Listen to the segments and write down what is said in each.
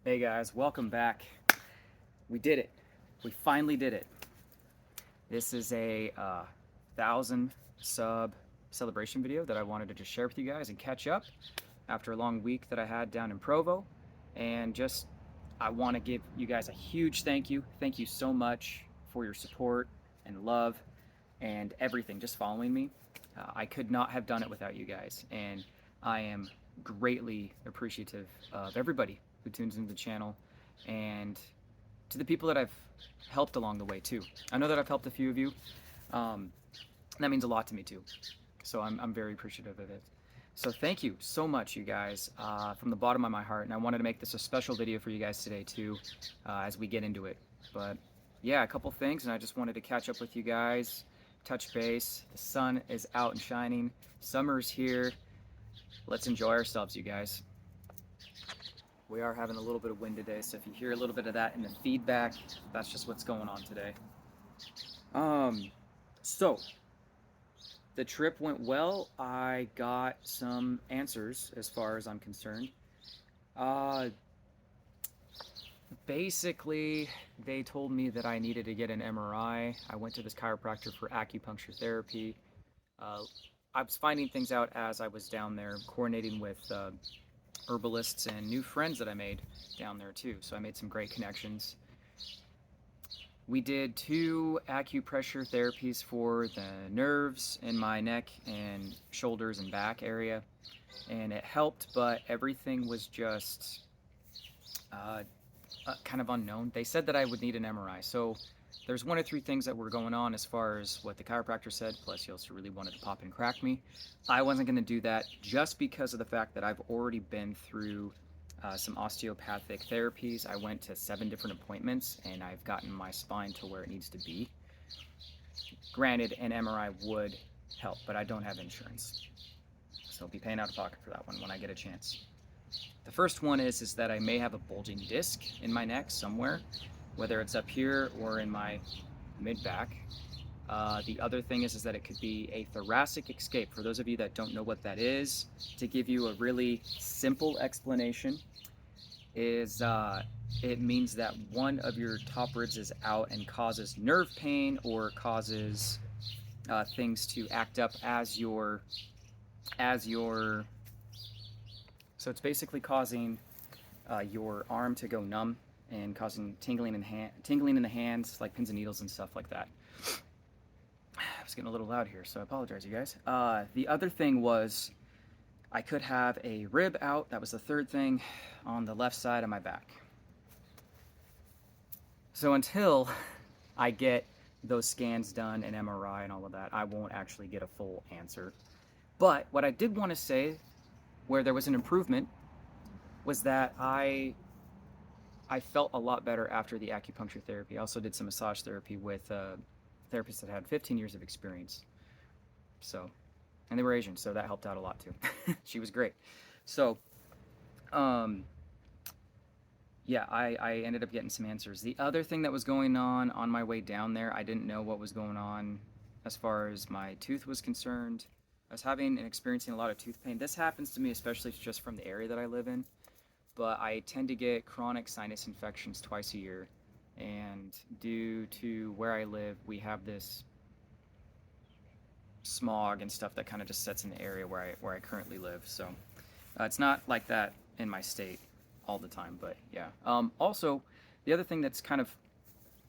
Hey guys, welcome back. We did it. We finally did it. This is a 1,000 sub celebration video that I wanted to just share with you guys and catch up after a long week that I had down in Provo. And just, I want to give you guys a huge thank you. Thank you so much for your support and love and everything, just following me. I could not have done it without you guys. And I am greatly appreciative of everybody who tunes into the channel and to the people that I've helped along the way too. I know that I've helped a few of you. Um, that means a lot to me too. So I'm very appreciative of it. So thank you so much, you guys, from the bottom of my heart. And I wanted to make this a special video for you guys today too, as we get into it. But yeah, a couple things, and I just wanted to catch up with you guys, touch base. The sun is out and shining. Summer's here. Let's enjoy ourselves, you guys. We are having a little bit of wind today, so if you hear a little bit of that in the feedback, that's just what's going on today. So the trip went well. I got some answers as far as I'm concerned. Basically, they told me that I needed to get an MRI. I went to this chiropractor for acupuncture therapy. I was finding things out as I was down there, coordinating with herbalists and new friends that I made down there too. So I made some great connections. We did 2 acupressure therapies for the nerves in my neck and shoulders and back area, and it helped, but everything was just kind of unknown. They said that I would need an MRI. So there's 1 or 3 things that were going on as far as what the chiropractor said, plus he also really wanted to pop and crack me. I wasn't going to do that just because of the fact that I've already been through some osteopathic therapies. I went to 7 different appointments and I've gotten my spine to where it needs to be. Granted, an MRI would help, but I don't have insurance. So I'll be paying out of pocket for that one when I get a chance. The first one is that I may have a bulging disc in my neck somewhere, whether it's up here or in my mid-back. The other thing is that it could be a thoracic escape. For those of you that don't know what that is, to give you a really simple explanation, is it means that one of your top ribs is out and causes nerve pain or causes things to act up as your so it's basically causing your arm to go numb and causing tingling in the hands, like pins and needles and stuff like that. I was getting a little loud here, so I apologize, you guys. The other thing was I could have a rib out. That was the third thing, on the left side of my back. So until I get those scans done, an MRI and all of that, I won't actually get a full answer. But what I did want to say, where there was an improvement, was that I felt a lot better after the acupuncture therapy. I also did some massage therapy with therapists that had 15 years of experience. So, and they were Asian, so that helped out a lot too. She was great. So, yeah, I ended up getting some answers. The other thing that was going on my way down there, I didn't know what was going on as far as my tooth was concerned. I was having and experiencing a lot of tooth pain. This happens to me especially just from the area that I live in, but I tend to get chronic sinus infections twice a year. And due to where I live, we have this smog and stuff that kind of just sets in the area where I currently live. So it's not like that in my state all the time, but yeah. Also, the other thing that's kind of,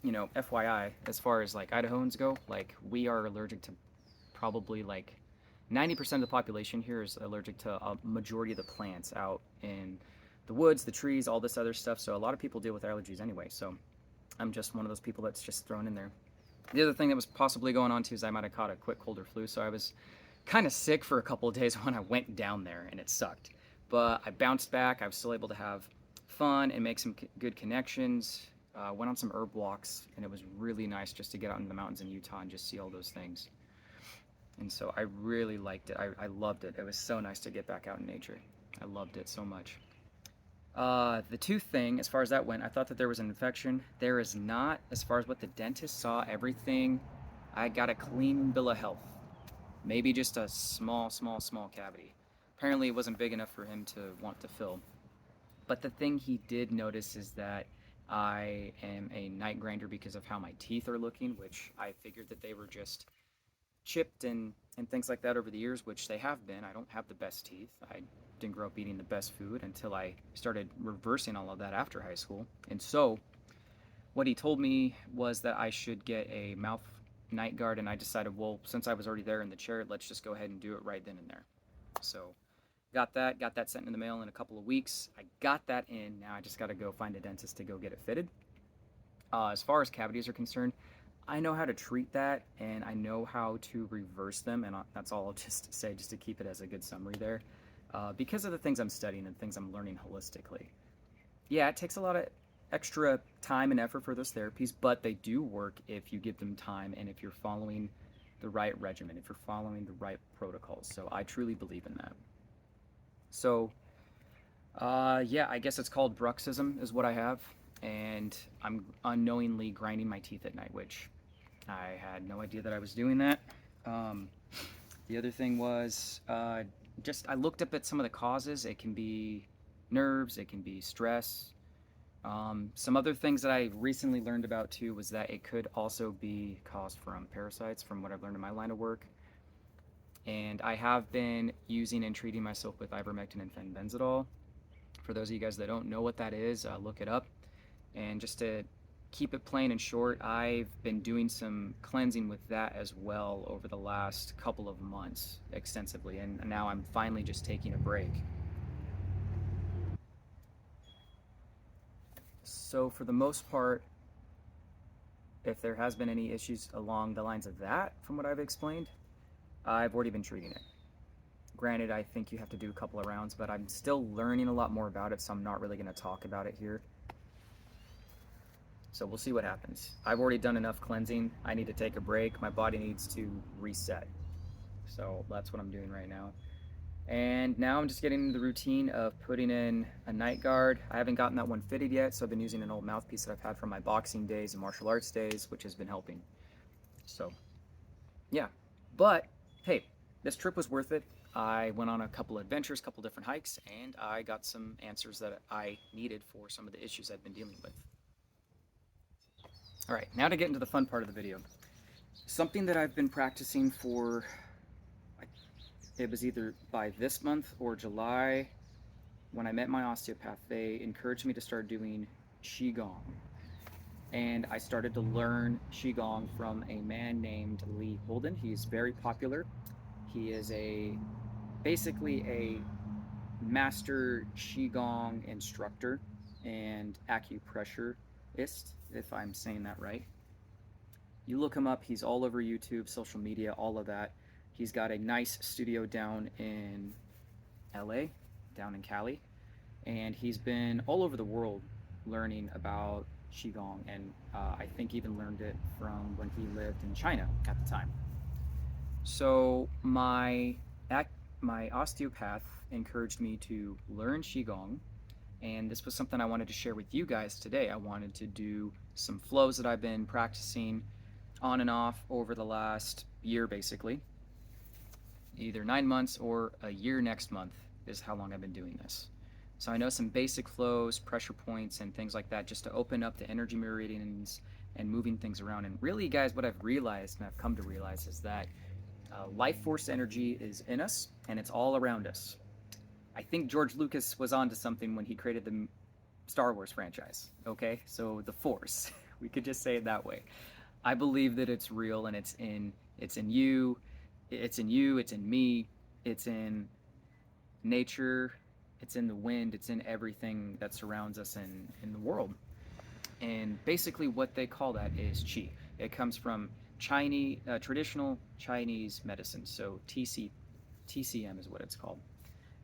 FYI, as far as like Idahoans go, like we are allergic to probably like 90% of the population here is allergic to a majority of the plants out in the woods, the trees, all this other stuff. So a lot of people deal with allergies anyway. So I'm just one of those people that's just thrown in there. The other thing that was possibly going on too is I might have caught a quick cold or flu. So I was kind of sick for a couple of days when I went down there, and it sucked. But I bounced back. I was still able to have fun and make some good connections. Went on some herb walks, and it was really nice just to get out in the mountains in Utah and just see all those things. And so I really liked it. I loved it. It was so nice to get back out in nature. I loved it so much. The tooth thing, as far as that went, I thought that there was an infection. There is not. As far as what the dentist saw, everything, I got a clean bill of health. Maybe just a small cavity. Apparently it wasn't big enough for him to want to fill. But the thing he did notice is that I am a night grinder because of how my teeth are looking, which I figured that they were just chipped and things like that over the years, which they have been. I don't have the best teeth. I didn't grow up eating the best food until I started reversing all of that after high school. And so what he told me was that I should get a mouth night guard, and I decided, well, since I was already there in the chair, let's just go ahead and do it right then and there. So got that sent in the mail in a couple of weeks. I got that in. Now I just got to go find a dentist to go get it fitted. As far as cavities are concerned, I know how to treat that, and I know how to reverse them, and that's all I'll just say, just to keep it as a good summary there, because of the things I'm studying and things I'm learning holistically. Yeah, it takes a lot of extra time and effort for those therapies, but they do work if you give them time and if you're following the right regimen, if you're following the right protocols. So I truly believe in that. So, yeah, I guess it's called bruxism is what I have, and I'm unknowingly grinding my teeth at night, which I had no idea that I was doing that. Um, the other thing was just I looked up at some of the causes. It can be nerves, it can be stress. Some other things that I recently learned about too was that it could also be caused from parasites, from what I've learned in my line of work. And I have been using and treating myself with ivermectin and fenbenzidol. For those of you guys that don't know what that is, look it up. And just to keep it plain and short, I've been doing some cleansing with that as well over the last couple of months extensively, and now I'm finally just taking a break. So for the most part, if there has been any issues along the lines of that, from what I've explained, I've already been treating it. Granted, I think you have to do a couple of rounds, but I'm still learning a lot more about it, so I'm not really going to talk about it here. So we'll see what happens. I've already done enough cleansing. I need to take a break. My body needs to reset. So that's what I'm doing right now. And now I'm just getting into the routine of putting in a night guard. I haven't gotten that one fitted yet, so I've been using an old mouthpiece that I've had from my boxing days and martial arts days, which has been helping. So, yeah. But, hey, this trip was worth it. I went on a couple adventures, couple different hikes, and I got some answers that I needed for some of the issues I've been dealing with. All right, now to get into the fun part of the video. Something that I've been practicing for, it was either by this month or July, when I met my osteopath, they encouraged me to start doing qigong. And I started to learn qigong from a man named Holden. He's very popular. He is basically a master qigong instructor and acupressurist, if I'm saying that right. You look him up, he's all over YouTube, social media, all of that. He's got a nice studio down in LA, down in Cali, and he's been all over the world learning about qigong, and I think even learned it from when he lived in China at the time. So my osteopath encouraged me to learn qigong, and this was something I wanted to share with you guys today. I wanted to do some flows that I've been practicing on and off over the last year, basically. Either 9 months or a year next month is how long I've been doing this. So I know some basic flows, pressure points, and things like that, just to open up the energy meridians and moving things around. And really, guys, what I've realized and I've come to realize is that life force energy is in us, and it's all around us. I think George Lucas was onto something when he created the Star Wars franchise, okay? So the Force, we could just say it that way. I believe that it's real, and it's in you, it's in me, it's in nature, it's in the wind, it's in everything that surrounds us in the world. And basically what they call that is qi. It comes from Chinese, traditional Chinese medicine, so TCM is what it's called.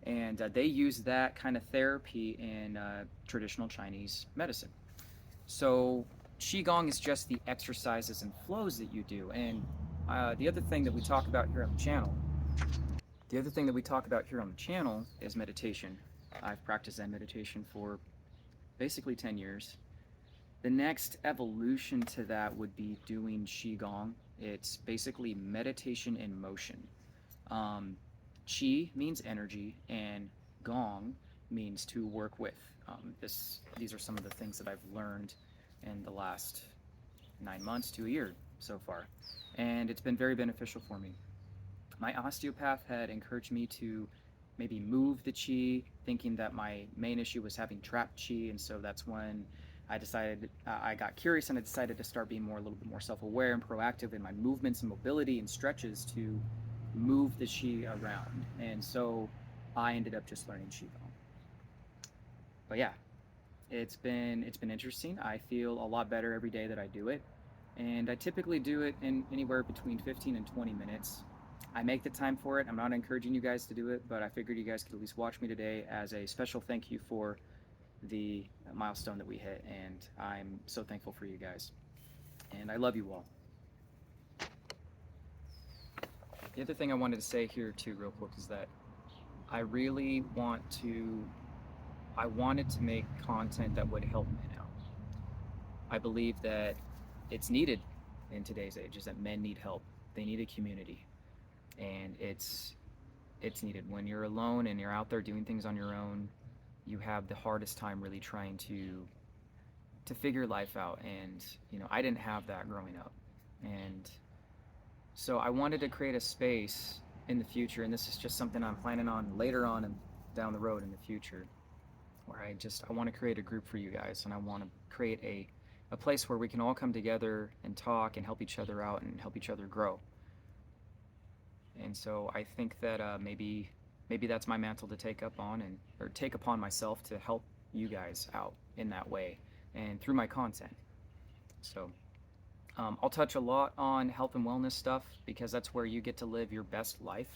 And they use that kind of therapy in traditional Chinese medicine. So qigong is just the exercises and flows that you do. And the other thing that we talk about here on the channel, is meditation. I've practiced Zen meditation for basically 10 years. The next evolution to that would be doing qigong. It's basically meditation in motion. Qi means energy, and gong means to work with. These are some of the things that I've learned in the last 9 months to a year so far, and it's been very beneficial for me. My osteopath had encouraged me to maybe move the qi, thinking that my main issue was having trapped qi, and so that's when I got curious and I decided to start being a little bit more self-aware and proactive in my movements and mobility and stretches to move the qi around. And so I ended up just learning qigong. But yeah, it's been interesting. I feel a lot better every day that I do it, and I typically do it in anywhere between 15 and 20 minutes. I make the time for it. I'm not encouraging you guys to do it, but I figured you guys could at least watch me today as a special thank you for the milestone that we hit, and I'm so thankful for you guys, and I love you all. The other thing I wanted to say here too real quick is that I wanted to make content that would help men out. I believe that it's needed in today's age, is that men need help. They need a community, and it's needed. When you're alone and you're out there doing things on your own, you have the hardest time really trying to figure life out. And I didn't have that growing up, and so I wanted to create a space in the future, and this is just something I'm planning on later on and down the road in the future, where I want to create a group for you guys, and I want to create a place where we can all come together and talk and help each other out and help each other grow. And so I think that maybe that's my mantle to take upon myself to help you guys out in that way and through my content. So I'll touch a lot on health and wellness stuff, because that's where you get to live your best life.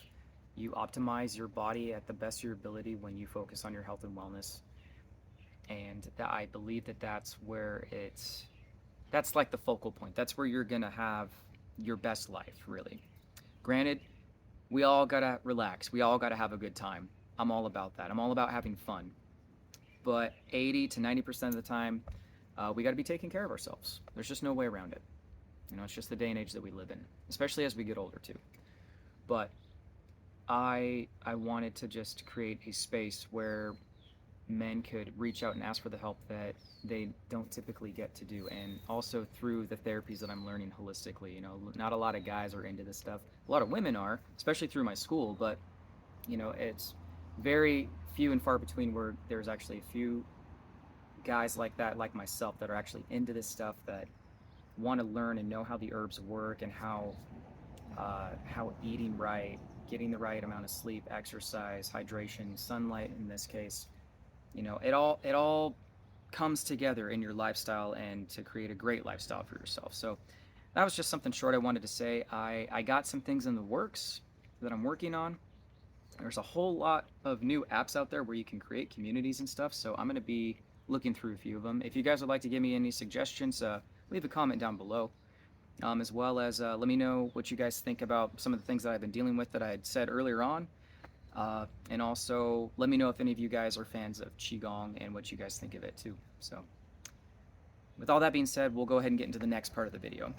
You optimize your body at the best of your ability when you focus on your health and wellness. And I believe that that's like the focal point. That's where you're gonna have your best life, really. Granted, we all gotta relax. We all gotta have a good time. I'm all about that. I'm all about having fun. But 80 to 90% of the time, we gotta be taking care of ourselves. There's just no way around it. It's just the day and age that we live in, especially as we get older too. But I wanted to just create a space where men could reach out and ask for the help that they don't typically get to do, and also through the therapies that I'm learning holistically. Not a lot of guys are into this stuff. A lot of women are, especially through my school, but it's very few and far between where there's actually a few guys like that, like myself, that are actually into this stuff, that want to learn and know how the herbs work, and how eating right, getting the right amount of sleep, exercise, hydration, sunlight in this case, it all comes together in your lifestyle, and to create a great lifestyle for yourself. So that was just something short I wanted to say. I got some things in the works that I'm working on. There's a whole lot of new apps out there where you can create communities and stuff, so I'm going to be looking through a few of them. If you guys would like to give me any suggestions, leave a comment down below, as well as let me know what you guys think about some of the things that I've been dealing with that I had said earlier on, and also let me know if any of you guys are fans of qigong and what you guys think of it too. So with all that being said, we'll go ahead and get into the next part of the video.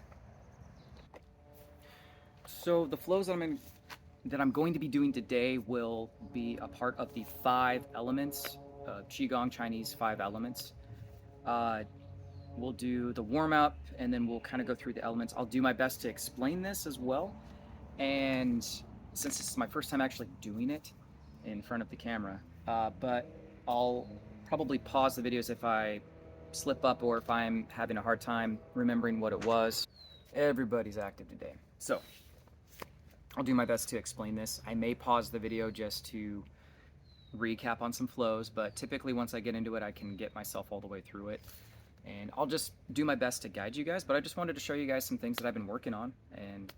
So the flows that I'm going to be doing today will be a part of the 5 elements, qigong Chinese 5 elements. We'll do the warm-up, and then we'll kind of go through the elements. I'll do my best to explain this as well, and since this is my first time actually doing it in front of the camera, but I'll probably pause the videos if I slip up or if I'm having a hard time remembering what it was. Everybody's active today, so I'll do my best to explain this. I may pause the video just to recap on some flows, but typically once I get into it, I can get myself all the way through it. And I'll just do my best to guide you guys, but I just wanted to show you guys some things that I've been working on, and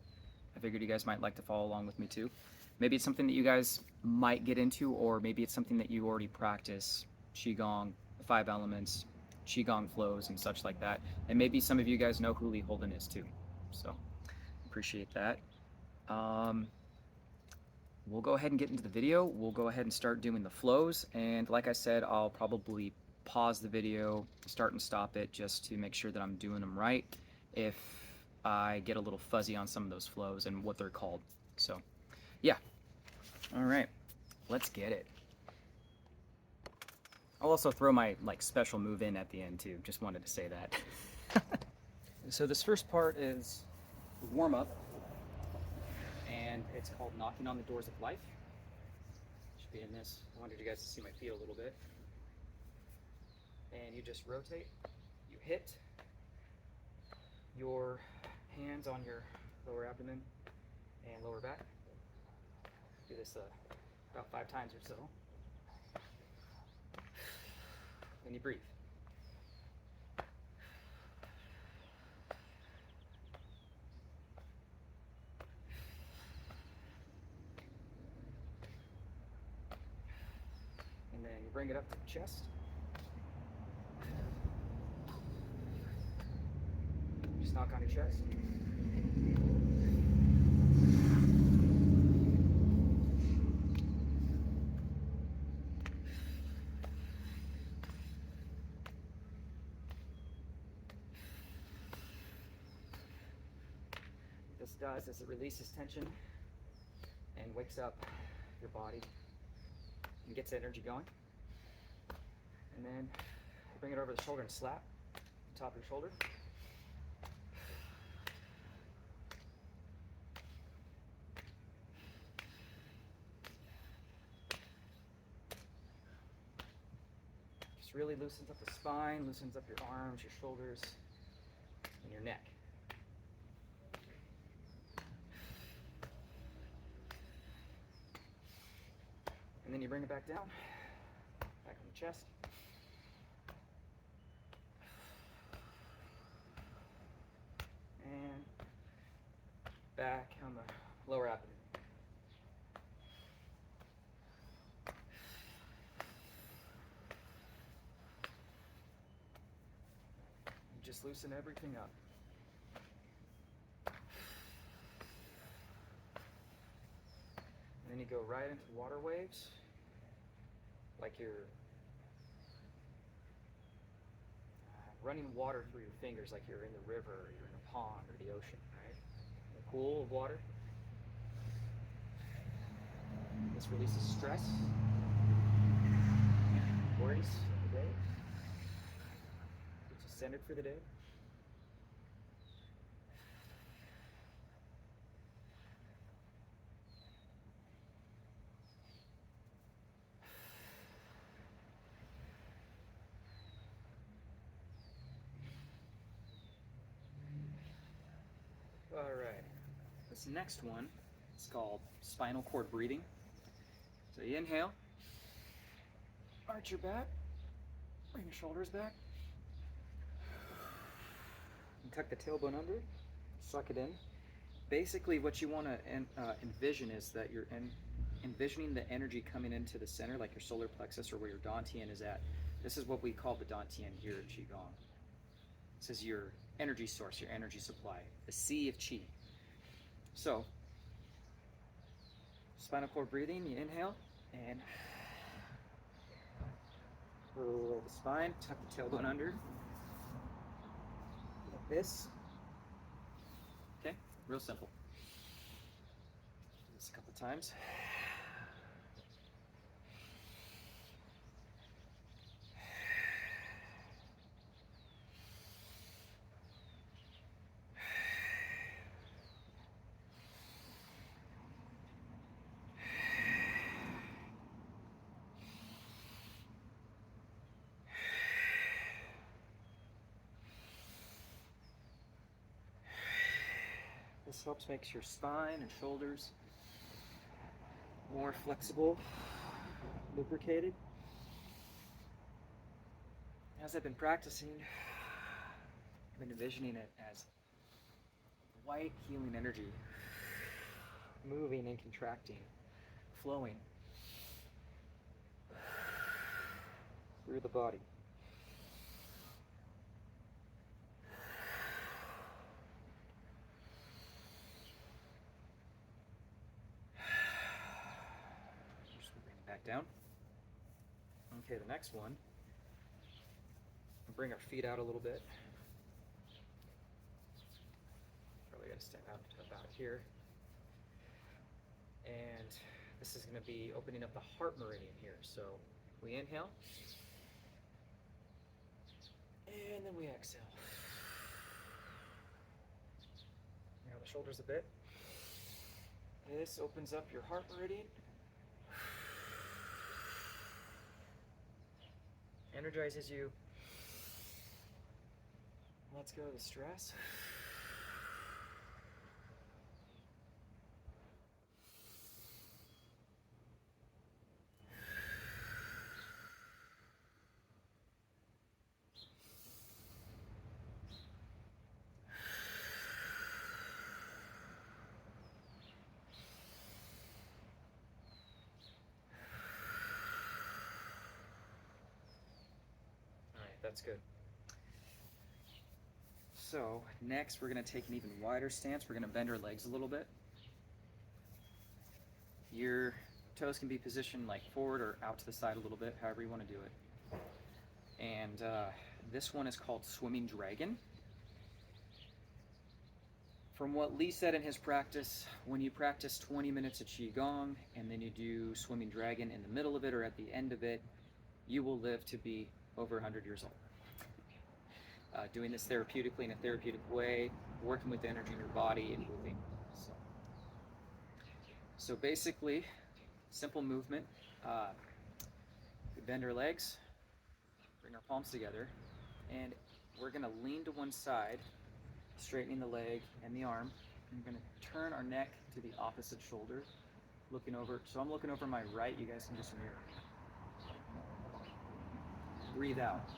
I figured you guys might like to follow along with me too. Maybe it's something that you guys might get into, or maybe it's something that you already practice, qigong, the 5 elements, qigong flows and such like that. And maybe some of you guys know who Holden is too, so appreciate that. We'll go ahead and get into the video. We'll go ahead and start doing the flows, and like I said, I'll probably pause the video, start and stop it, just to make sure that I'm doing them right if I get a little fuzzy on some of those flows and what they're called. So yeah, all right, let's get it. I'll also throw my like special move in at the end too. Just wanted to say that. So this first part is warm up, and it's called knocking on the doors of life. Should be in this. I wanted you guys to see my feet a little bit. And you just rotate. You hit your hands on your lower abdomen and lower back. Do this about 5 times or so. Then you breathe. And then you bring it up to the chest. Just knock on your chest. This does is it releases tension and wakes up your body and gets the energy going. And then you bring it over the shoulder and slap the top of your shoulder. Just really loosens up the spine, loosens up your arms, your shoulders, and your neck. And then you bring it back down, back on the chest. And back on the lower abdomen. You just loosen everything up. And then you go right into water waves, like you're running water through your fingers, like you're in the river, or you're in a pond, or the ocean, right? A pool of water. This releases stress, worries of the day, gets you centered for the day. All right, this next one is called spinal cord breathing. So you inhale, arch your back, bring your shoulders back, and tuck the tailbone under, suck it in. Basically what you want to envision is that you're envisioning the energy coming into the center, like your solar plexus or where your dantian is at. This is what we call the dantian here in qigong. This is your energy source, your energy supply, the sea of qi. So, spinal cord breathing, you inhale and roll the spine, tuck the tailbone under, like this. Okay, real simple. Do this a couple times. This helps make your spine and shoulders more flexible, lubricated. As I've been practicing, I've been envisioning it as white healing energy, moving and contracting, flowing through the body. Down. Okay, the next one, we'll bring our feet out a little bit. Probably got to step out to about here. And this is going to be opening up the heart meridian here. So we inhale, And then we exhale. Now the shoulders a bit. This opens up your heart meridian. Energizes you. Let's go of the stress. That's good. So next we're going to take an even wider stance. We're going to bend our legs a little bit. Your toes can be positioned like forward or out to the side a little bit, however you want to do it. And this one is called Swimming Dragon. From what Lee said in his practice, when you practice 20 minutes of Qi Gong and then you do Swimming Dragon in the middle of it or at the end of it, you will live to be over 100 years old. Doing this therapeutically in a therapeutic way, working with the energy in your body and moving. So basically, simple movement. We bend our legs, bring our palms together, and we're going to lean to one side, straightening the leg and the arm. And we're going to turn our neck to the opposite shoulder, looking over. So I'm looking over my right. You guys can just mirror. Breathe out.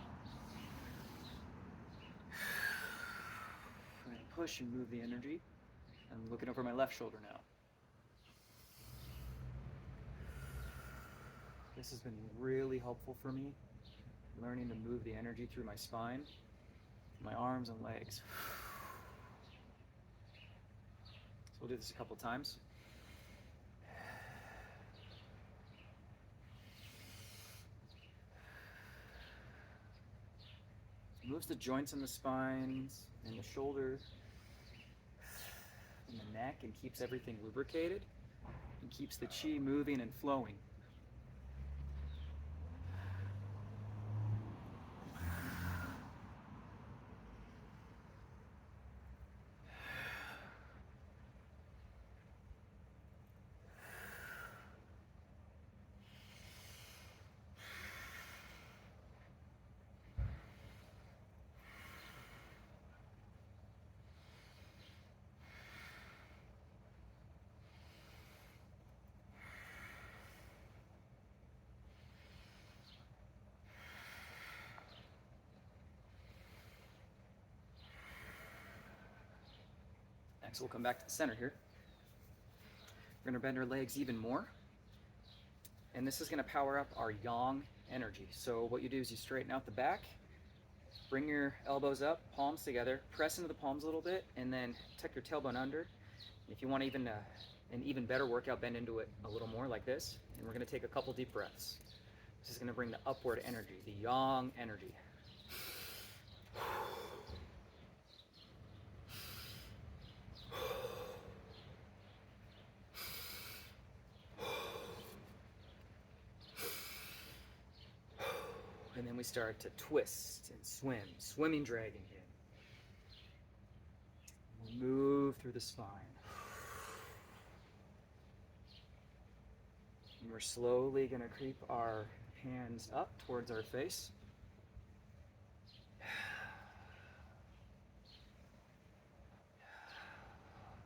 I'm going to push and move the energy. I'm looking over my left shoulder now. This has been really helpful for me, learning to move the energy through my spine, my arms and legs. So we'll do this a couple times. Moves the joints in the spines and the shoulders and the neck and keeps everything lubricated and keeps the qi moving and flowing. Next, we'll come back to the center here. We're going to bend our legs even more. And this is going to power up our yang energy. So what you do is you straighten out the back, bring your elbows up, palms together, press into the palms a little bit, and then tuck your tailbone under. And if you want an even better workout, bend into it a little more like this. And we're going to take a couple deep breaths. This is going to bring the upward energy, the yang energy. And then we start to twist and swim, swimming dragon here. We'll move through the spine. And we're slowly going to creep our hands up towards our face.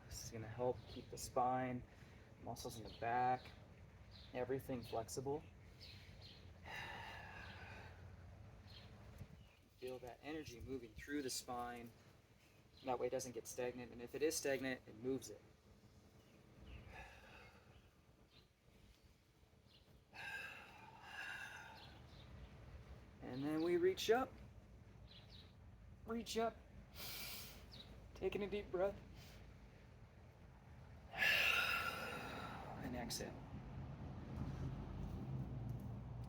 This is going to help keep the spine, muscles in the back, everything flexible. Feel that energy moving through the spine. That way it doesn't get stagnant, and if it is stagnant, it moves it. And then we reach up, taking a deep breath, and exhale.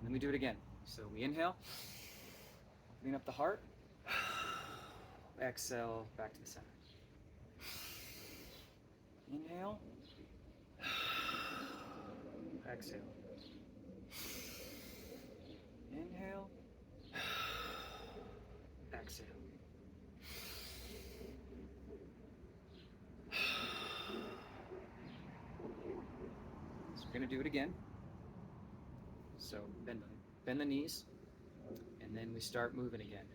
And then we do it again. So we inhale, opening up the heart, exhale, back to the center. Inhale, exhale. Inhale, Exhale. So we're going to do it again. So bend the knees, and then we start moving again.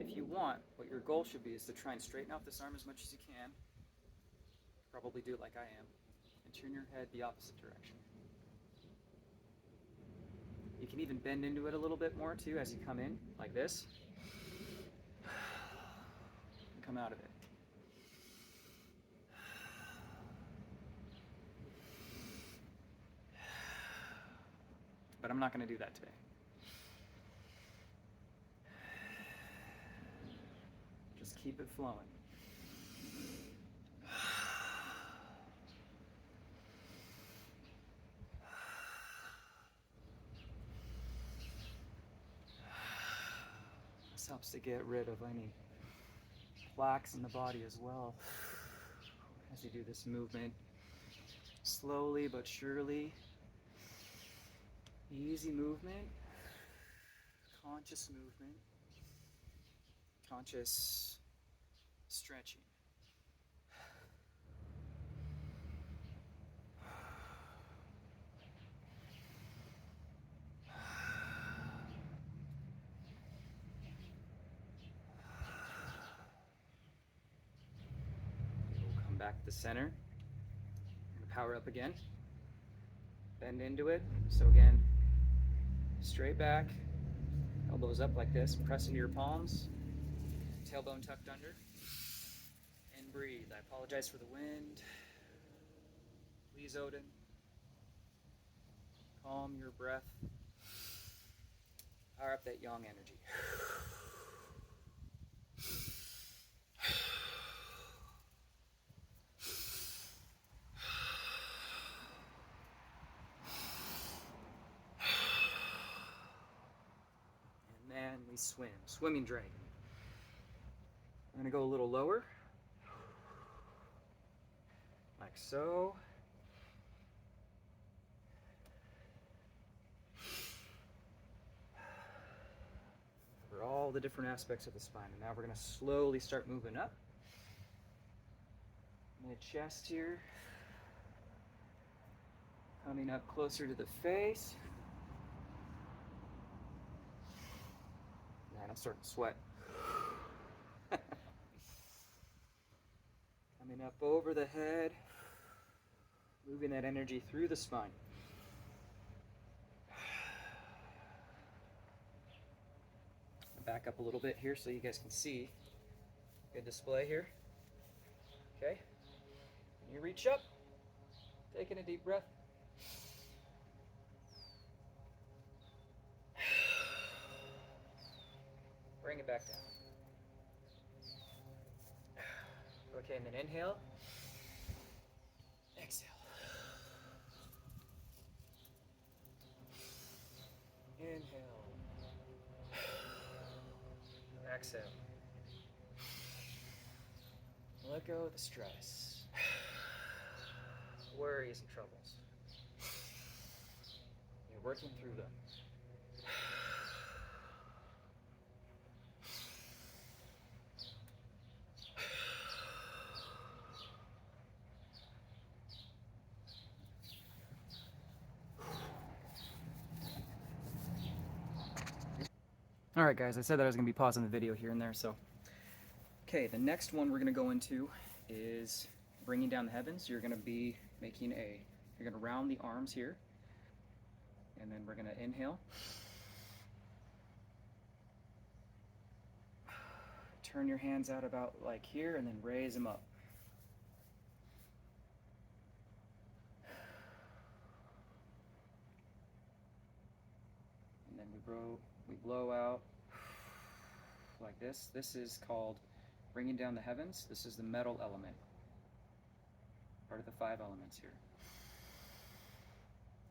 If you want, what your goal should be is to try and straighten out this arm as much as you can. Probably do it like I am, and turn your head the opposite direction. You can even bend into it a little bit more too as you come in, like this. And come out of it. But I'm not going to do that today. Just keep it flowing. This helps to get rid of any plaques in the body as well as you do this movement. Slowly but surely. Easy movement. Conscious movement. Conscious stretching. We'll come back to the center. Power up again. Bend into it. So again, straight back, elbows up like this, press into your palms, tailbone tucked under, and breathe. I apologize for the wind. Please, Odin, calm your breath. Power up that yang energy. And then we swim, swimming dragon. I'm gonna go a little lower, like so. For all the different aspects of the spine. And now we're gonna slowly start moving up. Mid chest here. Coming up closer to the face. Man, I'm starting to sweat. Coming up over the head. Moving that energy through the spine. Back up a little bit here so you guys can see. Good display here. Okay. You reach up, taking a deep breath. Bring it back down. Okay, and then inhale. Exhale. Inhale. Exhale. Let go of the stress, worries and troubles. You're working through them. Alright guys, I said that I was going to be pausing the video here and there, so. Okay, the next one we're going to go into is bringing down the heavens. You're going to be making you're going to round the arms here. And then we're going to inhale. Turn your hands out about like here and then raise them up. And then we blow out like this. This is called bringing down the heavens. This is the metal element, part of the 5 elements here.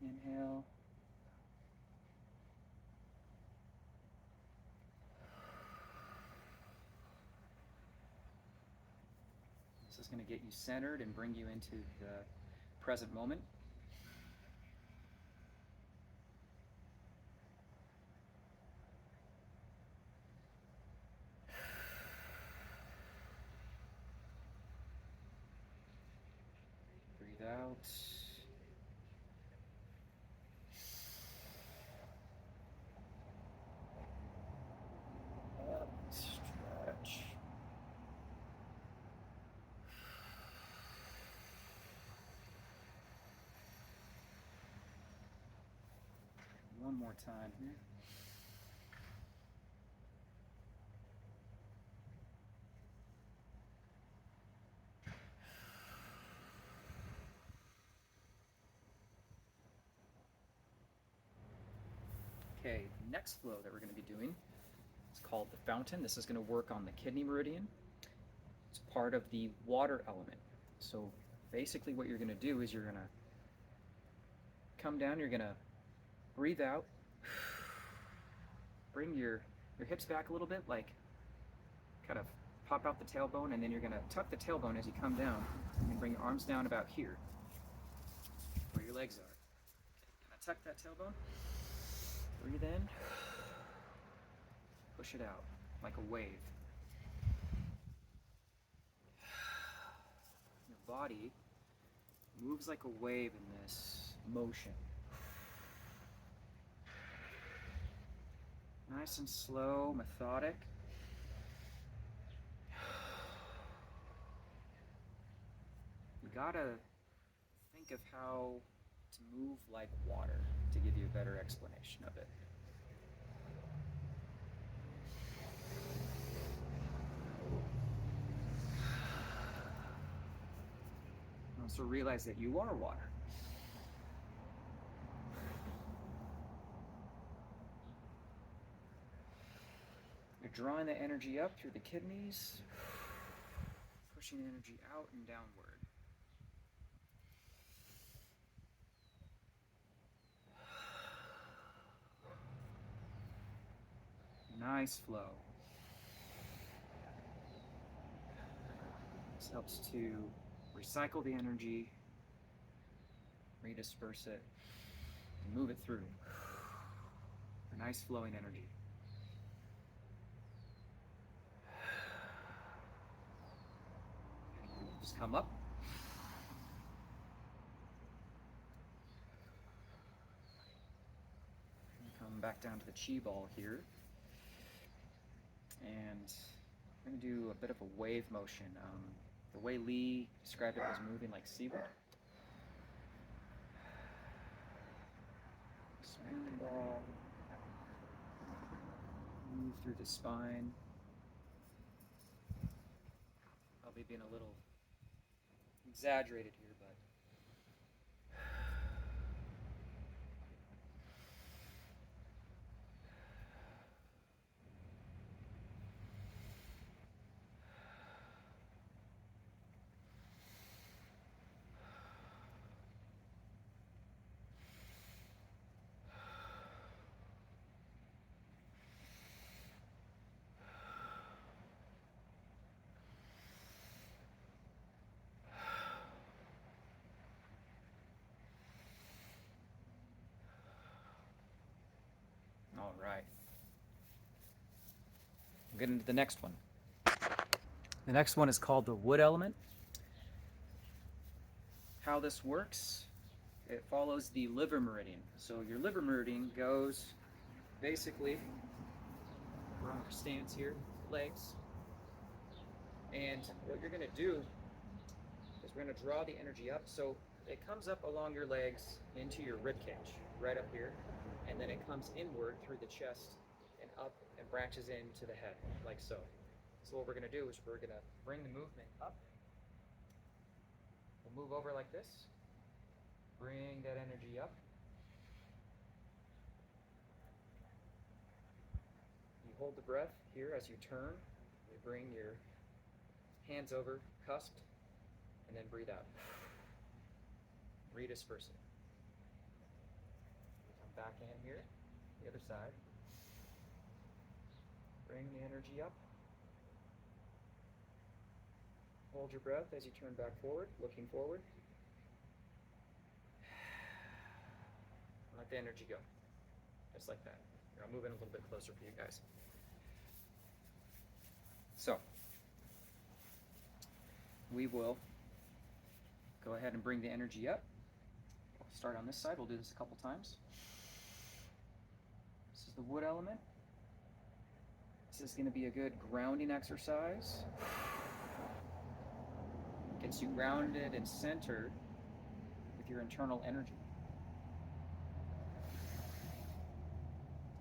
Inhale. This is going to get you centered and bring you into the present moment. out. Up, stretch. One more time here. Okay, next flow that we're going to be doing is called the fountain. This is going to work on the kidney meridian. It's part of the water element. So basically what you're going to do is you're going to come down, you're going to breathe out, bring your hips back a little bit, like kind of pop out the tailbone, and then you're going to tuck the tailbone as you come down and bring your arms down about here where your legs are. Kind of tuck that tailbone. Breathe in, push it out like a wave. Your body moves like a wave in this motion. Nice and slow, methodic. You gotta think of how to move like water to give you a better explanation of it. Also realize that you are water. You're drawing the energy up through the kidneys, pushing the energy out and downward. Nice flow. This helps to recycle the energy, redisperse it, and move it through. A nice flowing energy. Just come up. And come back down to the chi ball here. And I'm going to do a bit of a wave motion. The way Lee described it was moving like seaweed. Spin the ball. Move through the spine. Probably being a little exaggerated here, but all right. We'll get into the next one. The next one is called the wood element. How this works, it follows the liver meridian. So your liver meridian goes basically, we're on our stance here, legs. And what you're gonna do is we're gonna draw the energy up. So it comes up along your legs into your rib cage, right up here. And then it comes inward through the chest and up and branches into the head, like so. So what we're gonna do is we're gonna bring the movement up. We'll move over like this. Bring that energy up. You hold the breath here as you turn. You bring your hands over, cusped, and then breathe out. Redisperse it. Come back in here, the other side. Bring the energy up. Hold your breath as you turn back forward, looking forward. Let the energy go. Just like that. Here, I'll move in a little bit closer for you guys. So, we will Go ahead and bring the energy up. We'll start on this side. We'll do this a couple times. This is the wood element. This is going to be a good grounding exercise. Gets you grounded and centered with your internal energy.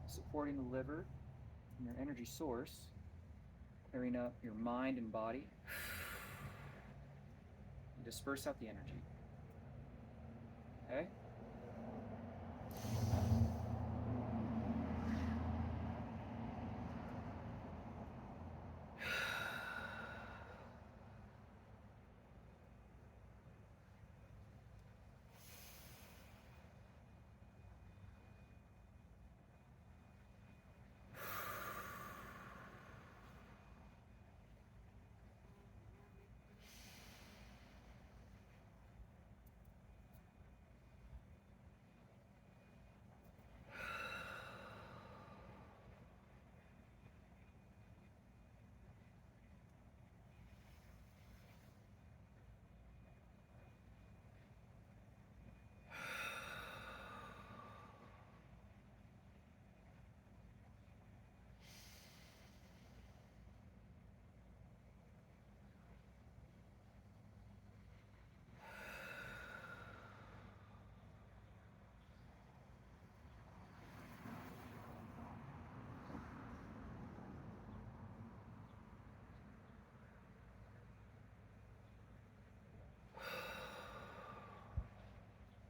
Supporting the liver and your energy source, clearing up your mind and body. And disperse out the energy. Okay?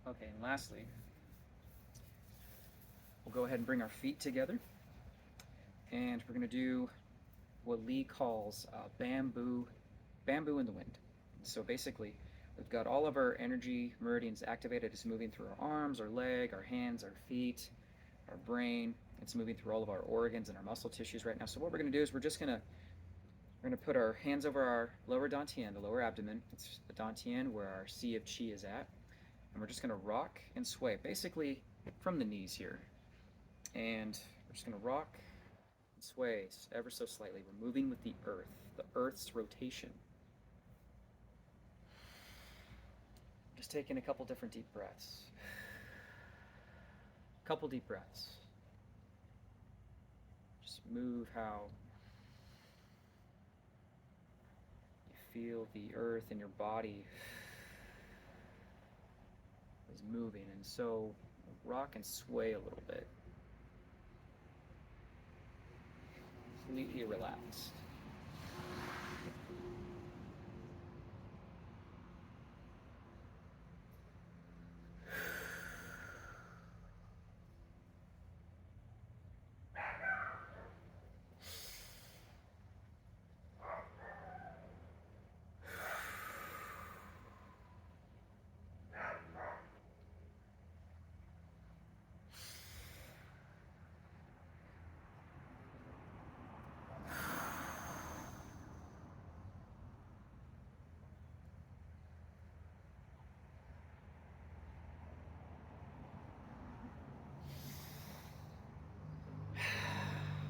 Okay, and lastly, we'll go ahead and bring our feet together, and we're going to do what Lee calls bamboo in the wind. So basically, we've got all of our energy meridians activated. It's moving through our arms, our leg, our hands, our feet, our brain. It's moving through all of our organs and our muscle tissues right now. So what we're going to do is we're going to put our hands over our lower dantian, the lower abdomen. It's the dantian where our sea of qi is at. And we're just going to rock and sway, basically from the knees here. And we're just going to rock and sway ever so slightly. We're moving with the Earth's rotation. Just taking a couple different deep breaths. Couple deep breaths. Just move how you feel the earth in your body is moving, and so rock and sway a little bit. Completely relaxed.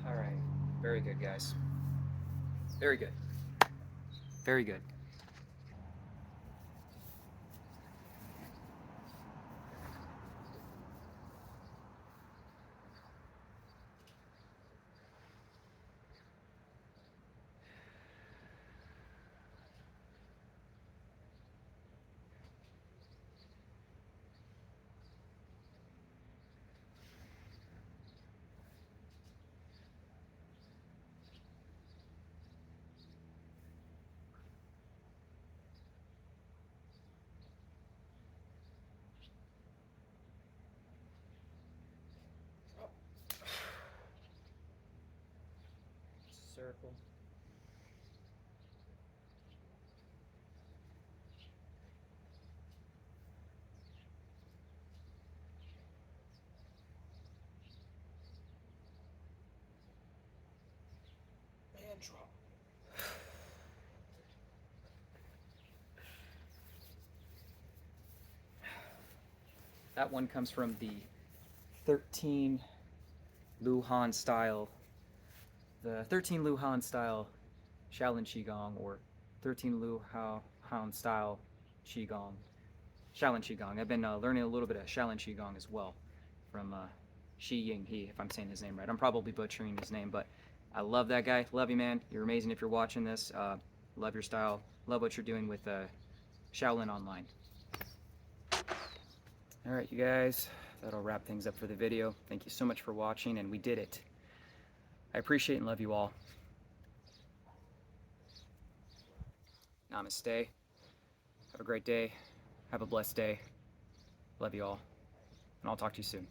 All right, very good, guys. Very good. Very good. Circle. And drop. That one comes from the 13 Luohan style, the 13 Luohan style Shaolin Qigong, or 13 Luohan style Qigong. Shaolin Qigong. I've been learning a little bit of Shaolin Qigong as well from Shi He, if I'm saying his name right. I'm probably butchering his name, but I love that guy. Love you, man. You're amazing if you're watching this. Love your style. Love what you're doing with Shaolin Online. All right, you guys, that'll wrap things up for the video. Thank you so much for watching, and we did it. I appreciate and love you all. Namaste. Have a great day. Have a blessed day. Love you all. And I'll talk to you soon.